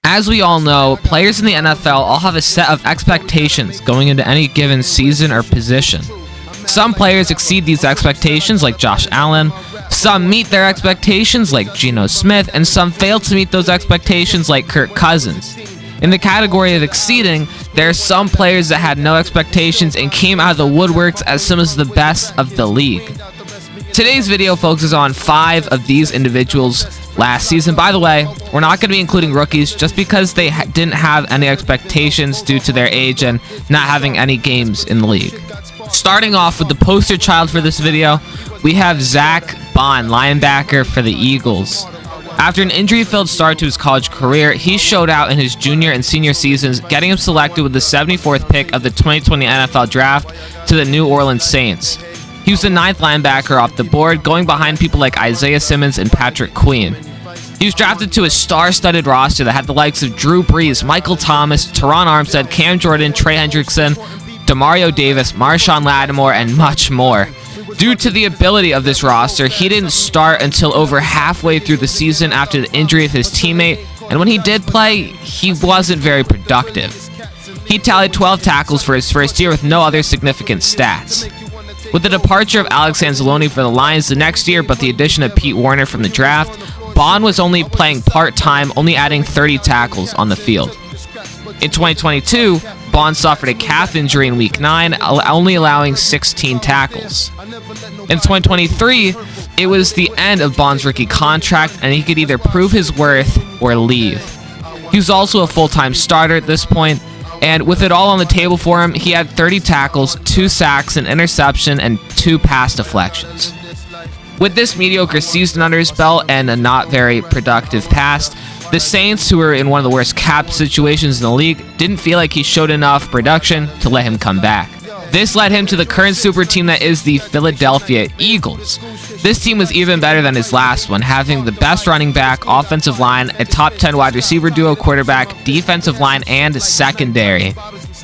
As we all know, players in the NFL all have a set of expectations going into any given season or position. Some players exceed these expectations like Josh Allen, some meet their expectations like Jonnu Smith, and some fail to meet those expectations like Kirk Cousins. In the category of exceeding, there are some players that had no expectations and came out of the woodworks as some of the best of the league. Today's video focuses on 5 of these individuals last season. By the way, we're not going to be including rookies just because they didn't have any expectations due to their age and not having any games in the league. Starting off with the poster child for this video, we have Zack Baun, linebacker for the Eagles. After an injury-filled start to his college career, he showed out in his junior and senior seasons, getting him selected with the 74th pick of the 2020 NFL Draft to the New Orleans Saints. He was the 9th linebacker off the board, going behind people like Isaiah Simmons and Patrick Queen. He was drafted to a star-studded roster that had the likes of Drew Brees, Michael Thomas, Teron Armstead, Cam Jordan, Trey Hendrickson, Demario Davis, Marshawn Lattimore, and much more. Due to the ability of this roster, he didn't start until over halfway through the season after the injury of his teammate, and when he did play, he wasn't very productive. He tallied 12 tackles for his first year with no other significant stats. With the departure of Alex Anzalone for the Lions the next year, but the addition of Pete Werner from the draft, Baun was only playing part-time, only adding 30 tackles on the field. In 2022, Baun suffered a calf injury in Week 9, only allowing 16 tackles. In 2023, it was the end of Baun's rookie contract, and he could either prove his worth or leave. He was also a full-time starter at this point, and with it all on the table for him, he had 30 tackles, 2 sacks, an interception, and 2 pass deflections. With this mediocre season under his belt and a not very productive past, the Saints, who were in one of the worst cap situations in the league, didn't feel like he showed enough production to let him come back. This led him to the current super team that is the Philadelphia Eagles. This team was even better than his last one, having the best running back, offensive line, a top 10 wide receiver duo, quarterback, defensive line, and secondary.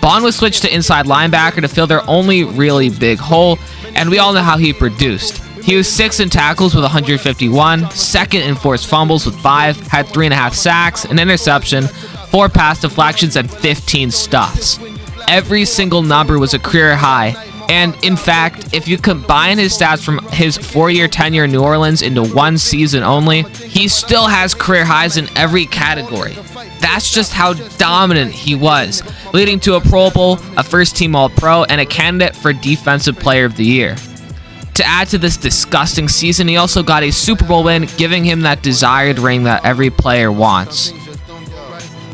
Baun was switched to inside linebacker to fill their only really big hole, and we all know how he produced. He was 6th in tackles with 151, 2nd in forced fumbles with 5, had 3.5 sacks, an interception, 4 pass deflections, and 15 stuffs. Every single number was a career high, and in fact, if you combine his stats from his 4-year tenure in New Orleans into one season only, he still has career highs in every category. That's just how dominant he was, leading to a Pro Bowl, a first-team All-Pro, and a candidate for Defensive Player of the Year. To add to this disgusting season, he also got a Super Bowl win, giving him that desired ring that every player wants.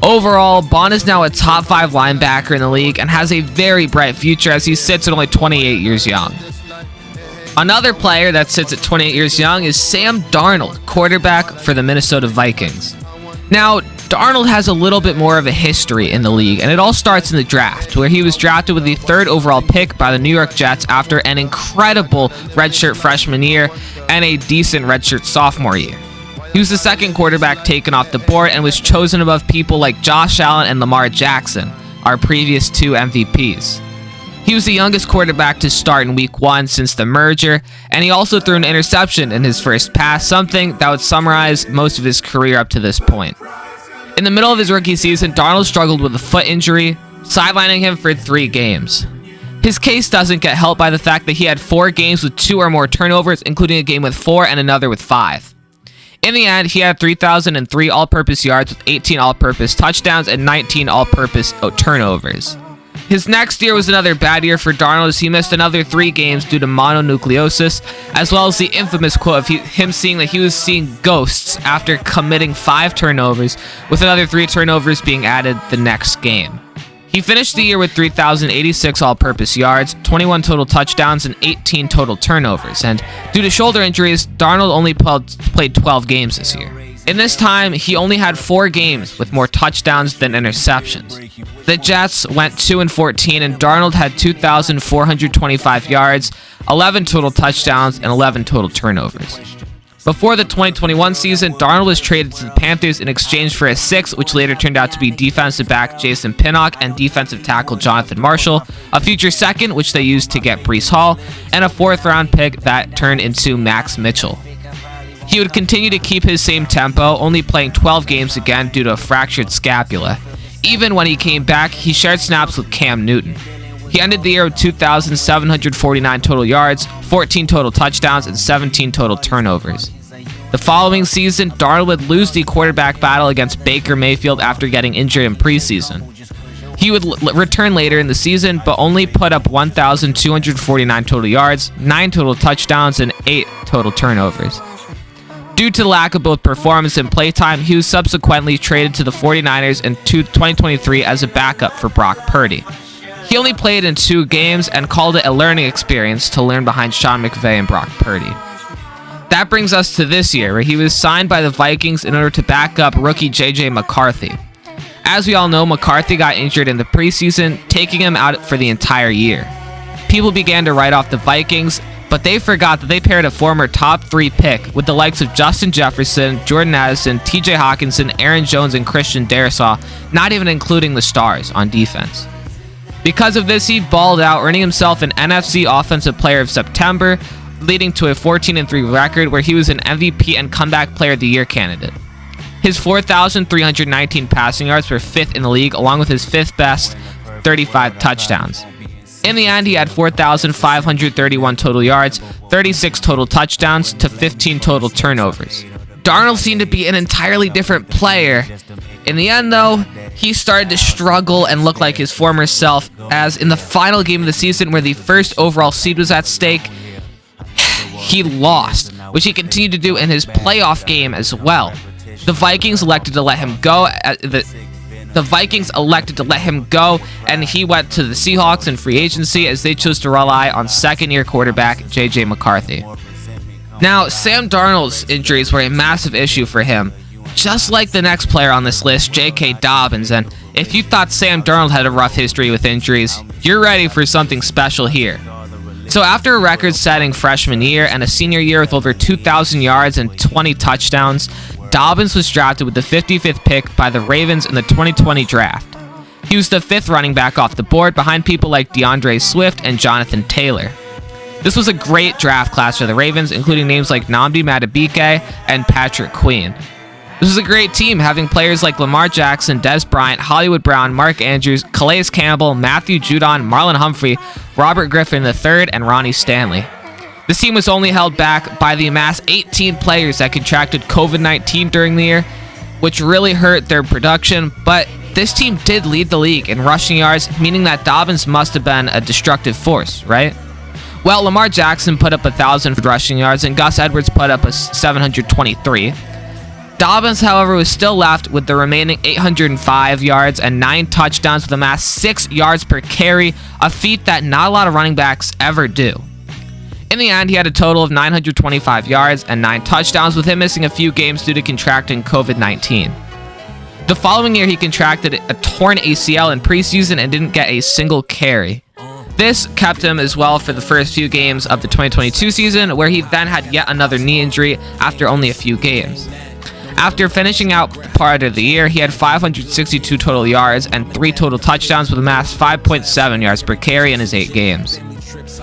Overall, Baun is now a top 5 linebacker in the league and has a very bright future as he sits at only 28 years young. Another player that sits at 28 years young is Sam Darnold, quarterback for the Minnesota Vikings. Now, Darnold has a little bit more of a history in the league, and it all starts in the draft, where he was drafted with the 3rd overall pick by the New York Jets after an incredible redshirt freshman year and a decent redshirt sophomore year. He was the 2nd quarterback taken off the board and was chosen above people like Josh Allen and Lamar Jackson, our previous 2 MVPs. He was the youngest quarterback to start in Week 1 since the merger, and he also threw an interception in his first pass, something that would summarize most of his career up to this point. In the middle of his rookie season, Darnold struggled with a foot injury, sidelining him for 3 games. His case doesn't get helped by the fact that he had 4 games with 2 or more turnovers, including a game with 4 and another with 5. In the end, he had 3,003 all-purpose yards with 18 all-purpose touchdowns and 19 all-purpose turnovers. His next year was another bad year for Darnold as he missed another 3 games due to mononucleosis, as well as the infamous quote of him saying that he was seeing ghosts after committing 5 turnovers, with another 3 turnovers being added the next game. He finished the year with 3,086 all-purpose yards, 21 total touchdowns, and 18 total turnovers, and due to shoulder injuries, Darnold only played 12 games this year. In this time, he only had 4 games with more touchdowns than interceptions. The Jets went 2-14, and Darnold had 2,425 yards, 11 total touchdowns, and 11 total turnovers. Before the 2021 season, Darnold was traded to the Panthers in exchange for a 6th, which later turned out to be defensive back Jason Pinnock and defensive tackle Jonathan Marshall, a future 2nd, which they used to get Breece Hall, and a 4th round pick that turned into Max Mitchell. He would continue to keep his same tempo, only playing 12 games again due to a fractured scapula. Even when he came back, he shared snaps with Cam Newton. He ended the year with 2,749 total yards, 14 total touchdowns, and 17 total turnovers. The following season, Darnold would lose the quarterback battle against Baker Mayfield after getting injured in preseason. He would return later in the season, but only put up 1,249 total yards, 9 total touchdowns, and 8 total turnovers. Due to the lack of both performance and playtime, he was subsequently traded to the 49ers in 2023 as a backup for Brock Purdy. He only played in 2 games and called it a learning experience to learn behind Sean McVay and Brock Purdy. That brings us to this year, where he was signed by the Vikings in order to back up rookie J.J. McCarthy. As we all know, McCarthy got injured in the preseason, taking him out for the entire year. People began to write off the Vikings, but they forgot that they paired a former top 3 pick with the likes of Justin Jefferson, Jordan Addison, TJ Hawkinson, Aaron Jones, and Christian Darrisaw, not even including the stars on defense. Because of this, he balled out, earning himself an NFC Offensive Player of September, leading to a 14-3 record where he was an MVP and Comeback Player of the Year candidate. His 4,319 passing yards were 5th in the league, along with his 5th best 35 touchdowns. In the end, he had 4,531 total yards, 36 total touchdowns, to 15 total turnovers. Darnold seemed to be an entirely different player. In the end, though, he started to struggle and look like his former self, as in the final game of the season where the first overall seed was at stake, he lost, which he continued to do in his playoff game as well. The Vikings elected to let him go. The Vikings elected to let him go, and he went to the Seahawks in free agency as they chose to rely on second-year quarterback J.J. McCarthy. Now, Sam Darnold's injuries were a massive issue for him, just like the next player on this list, J.K. Dobbins, and if you thought Sam Darnold had a rough history with injuries, you're ready for something special here. So after a record-setting freshman year and a senior year with over 2,000 yards and 20 touchdowns, Dobbins was drafted with the 55th pick by the Ravens in the 2020 draft. He was the 5th running back off the board behind people like DeAndre Swift and Jonathan Taylor. This was a great draft class for the Ravens, including names like Nnamdi Madubuike and Patrick Queen. This was a great team, having players like Lamar Jackson, Dez Bryant, Hollywood Brown, Mark Andrews, Calais Campbell, Matthew Judon, Marlon Humphrey, Robert Griffin III, and Ronnie Stanley. This team was only held back by the amass 18 players that contracted COVID-19 during the year, which really hurt their production, but this team did lead the league in rushing yards, meaning that Dobbins must have been a destructive force, right? Well, Lamar Jackson put up 1,000 rushing yards, and Gus Edwards put up 723. Dobbins, however, was still left with the remaining 805 yards and 9 touchdowns with a mass 6 yards per carry, a feat that not a lot of running backs ever do. In the end, he had a total of 925 yards and 9 touchdowns, with him missing a few games due to contracting COVID-19. The following year, he contracted a torn ACL in preseason and didn't get a single carry. This kept him as well for the first few games of the 2022 season, where he then had yet another knee injury after only a few games. After finishing out part of the year, he had 562 total yards and 3 total touchdowns with a mass 5.7 yards per carry in his 8 games.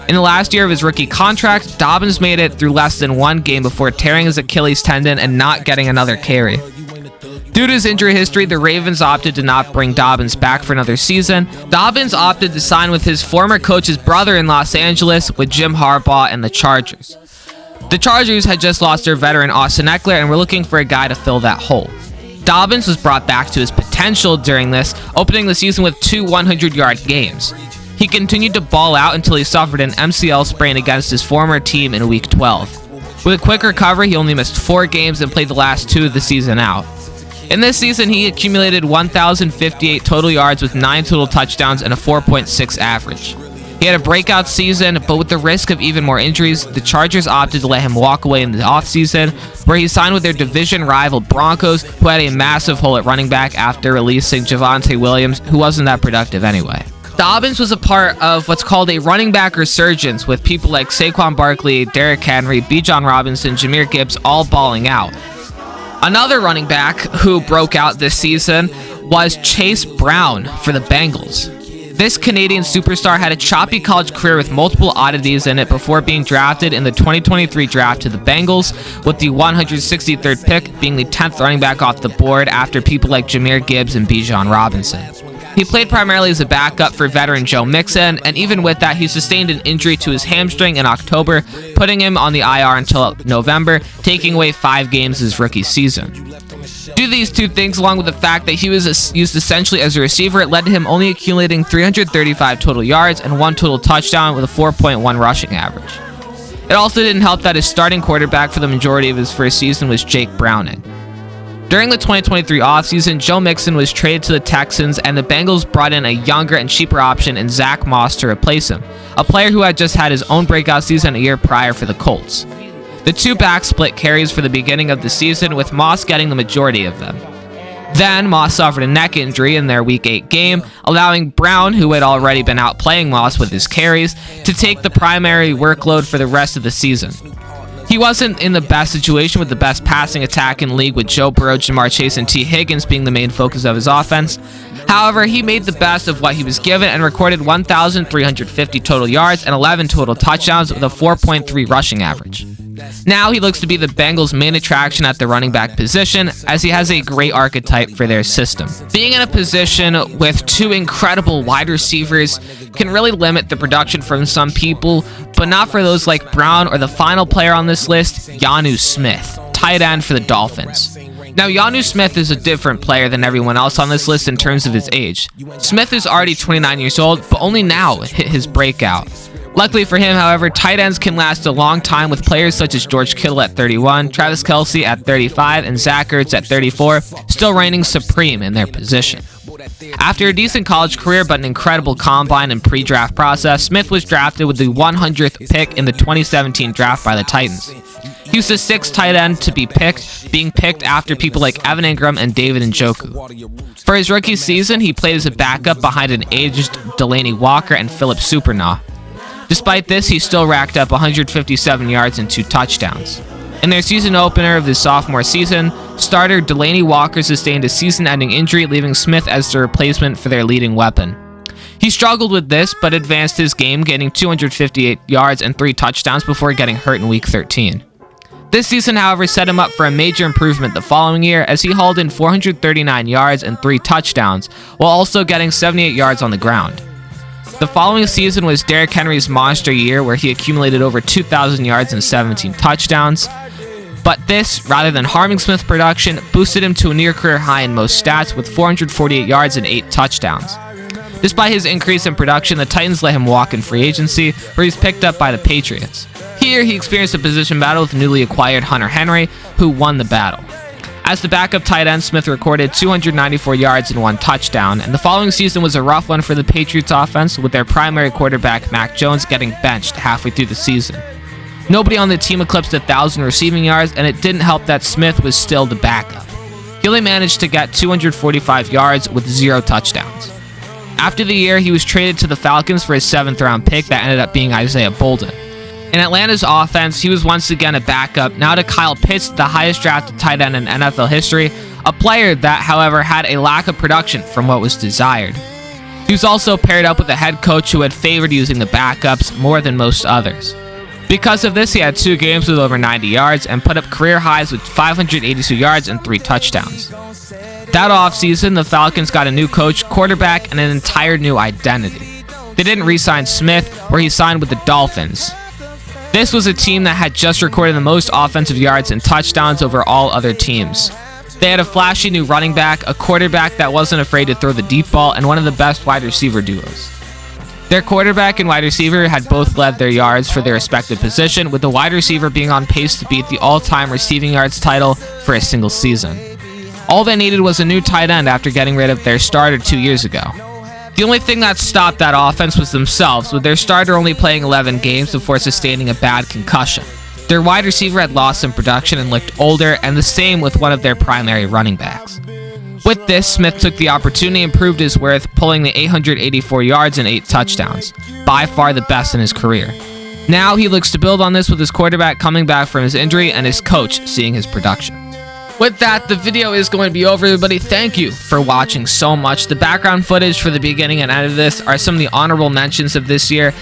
In the last year of his rookie contract, Dobbins made it through less than 1 game before tearing his Achilles tendon and not getting another carry. Due to his injury history, the Ravens opted to not bring Dobbins back for another season. Dobbins opted to sign with his former coach's brother in Los Angeles with Jim Harbaugh and the Chargers. The Chargers had just lost their veteran Austin Eckler and were looking for a guy to fill that hole. Dobbins was brought back to his potential during this, opening the season with 2 100-yard games. He continued to ball out until he suffered an MCL sprain against his former team in Week 12. With a quick recovery, he only missed 4 games and played the last 2 of the season out. In this season, he accumulated 1,058 total yards with 9 total touchdowns and a 4.6 average. He had a breakout season, but with the risk of even more injuries, the Chargers opted to let him walk away in the offseason, where he signed with their division rival Broncos, who had a massive hole at running back after releasing Javonte Williams, who wasn't that productive anyway. Dobbins was a part of what's called a running back resurgence, with people like Saquon Barkley, Derrick Henry, Bijan Robinson, Jahmyr Gibbs all balling out. Another running back who broke out this season was Chase Brown for the Bengals. This Canadian superstar had a choppy college career with multiple oddities in it before being drafted in the 2023 draft to the Bengals, with the 163rd pick being the 10th running back off the board after people like Jahmyr Gibbs and Bijan Robinson. He played primarily as a backup for veteran Joe Mixon, and even with that, he sustained an injury to his hamstring in October, putting him on the IR until November, taking away 5 games his rookie season. Due to these two things, along with the fact that he was used essentially as a receiver, it led to him only accumulating 335 total yards and 1 total touchdown with a 4.1 rushing average. It also didn't help that his starting quarterback for the majority of his first season was Jake Browning. During the 2023 offseason, Joe Mixon was traded to the Texans, and the Bengals brought in a younger and cheaper option in Zach Moss to replace him, a player who had just had his own breakout season a year prior for the Colts. The two backs split carries for the beginning of the season, with Moss getting the majority of them. Then, Moss suffered a neck injury in their Week 8 game, allowing Brown, who had already been outplaying Moss with his carries, to take the primary workload for the rest of the season. He wasn't in the best situation with the best passing attack in the league, with Joe Burrow, Jamar Chase, and T. Higgins being the main focus of his offense. However, he made the best of what he was given and recorded 1,350 total yards and 11 total touchdowns with a 4.3 rushing average. Now he looks to be the Bengals' main attraction at the running back position, as he has a great archetype for their system. Being in a position with 2 incredible wide receivers can really limit the production from some people, but not for those like Brown or the final player on this list, Jonnu Smith, tight end for the Dolphins. Now, Jonnu Smith is a different player than everyone else on this list in terms of his age. Smith is already 29 years old, but only now hit his breakout. Luckily for him, however, tight ends can last a long time, with players such as George Kittle at 31, Travis Kelce at 35, and Zach Ertz at 34 still reigning supreme in their position. After a decent college career but an incredible combine and pre-draft process, Smith was drafted with the 100th pick in the 2017 draft by the Titans. He was the 6th tight end to be picked, being picked after people like Evan Ingram and David Njoku. For his rookie season, he played as a backup behind an aged Delaney Walker and Philip Supernaw. Despite this, he still racked up 157 yards and 2 touchdowns. In their season opener of his sophomore season, starter Delaney Walker sustained a season-ending injury, leaving Smith as the replacement for their leading weapon. He struggled with this, but advanced his game, getting 258 yards and 3 touchdowns before getting hurt in Week 13. This season, however, set him up for a major improvement the following year, as he hauled in 439 yards and 3 touchdowns, while also getting 78 yards on the ground. The following season was Derrick Henry's monster year, where he accumulated over 2,000 yards and 17 touchdowns. But this, rather than harming Smith's production, boosted him to a near-career high in most stats with 448 yards and 8 touchdowns. Despite his increase in production, the Titans let him walk in free agency, where he's picked up by the Patriots. Here, he experienced a position battle with newly acquired Hunter Henry, who won the battle. As the backup tight end, Smith recorded 294 yards and 1 touchdown, and the following season was a rough one for the Patriots offense, with their primary quarterback, Mac Jones, getting benched halfway through the season. Nobody on the team eclipsed 1,000 receiving yards, and it didn't help that Smith was still the backup. He only managed to get 245 yards with 0 touchdowns. After the year, he was traded to the Falcons for his 7th-round pick that ended up being Isaiah Bolden. In Atlanta's offense, he was once again a backup, now to Kyle Pitts, the highest drafted tight end in NFL history, a player that, however, had a lack of production from what was desired. He was also paired up with a head coach who had favored using the backups more than most others. Because of this, he had 2 games with over 90 yards and put up career highs with 582 yards and 3 touchdowns. That offseason, the Falcons got a new coach, quarterback, and an entire new identity. They didn't re-sign Smith, where he signed with the Dolphins. This was a team that had just recorded the most offensive yards and touchdowns over all other teams. They had a flashy new running back, a quarterback that wasn't afraid to throw the deep ball, and one of the best wide receiver duos. Their quarterback and wide receiver had both led their yards for their respective position, with the wide receiver being on pace to beat the all-time receiving yards title for a single season. All they needed was a new tight end after getting rid of their starter 2 years ago. The only thing that stopped that offense was themselves, with their starter only playing 11 games before sustaining a bad concussion. Their wide receiver had lost some production and looked older, and the same with one of their primary running backs. With this, Smith took the opportunity and proved his worth, pulling the 884 yards and 8 touchdowns, by far the best in his career. Now he looks to build on this with his quarterback coming back from his injury and his coach seeing his production. With that, the video is going to be over, everybody. Thank you for watching so much. The background footage for the beginning and end of this are some of the honorable mentions of this year,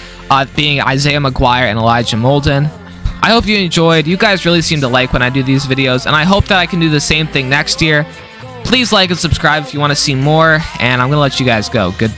being Isaiah McGuire and Elijah Molden. I hope you enjoyed. You guys really seem to like when I do these videos, and I hope that I can do the same thing next year. Please like and subscribe if you want to see more, and I'm going to let you guys go. Goodbye.